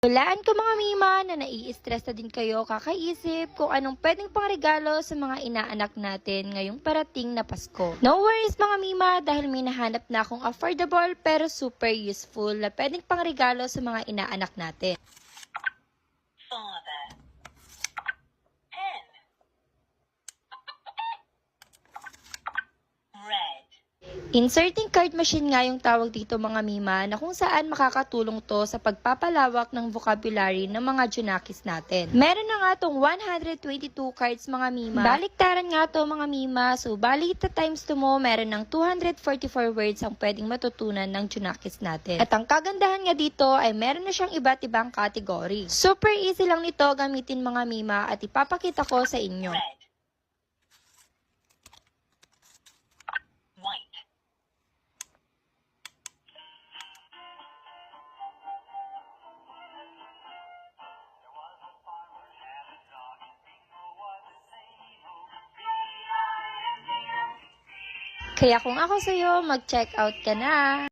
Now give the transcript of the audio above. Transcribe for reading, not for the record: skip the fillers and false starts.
Hulaan ko mga mima na nai-stress na din kayo kakaisip kung anong pwedeng pangregalo sa mga inaanak natin ngayong parating na Pasko. No worries mga mima dahil may nahanap na akong affordable pero super useful na pwedeng pangregalo sa mga inaanak natin. Father. Pen. Red. Inserting card machine nga yung tawag dito mga mima na kung saan makakatulong to sa pagpapalawak ng vocabulary ng mga Junakis natin. Meron na nga tong 122 cards mga mima. Baliktaran nga to mga mima. So balik times 2 mo, meron ng 244 words ang pwedeng matutunan ng Junakis natin. At ang kagandahan nga dito ay meron na siyang iba't ibang category. Super easy lang nito gamitin mga mima at ipapakita ko sa inyo. Red. White. Kaya kung ako sa'yo, mag-check out ka na!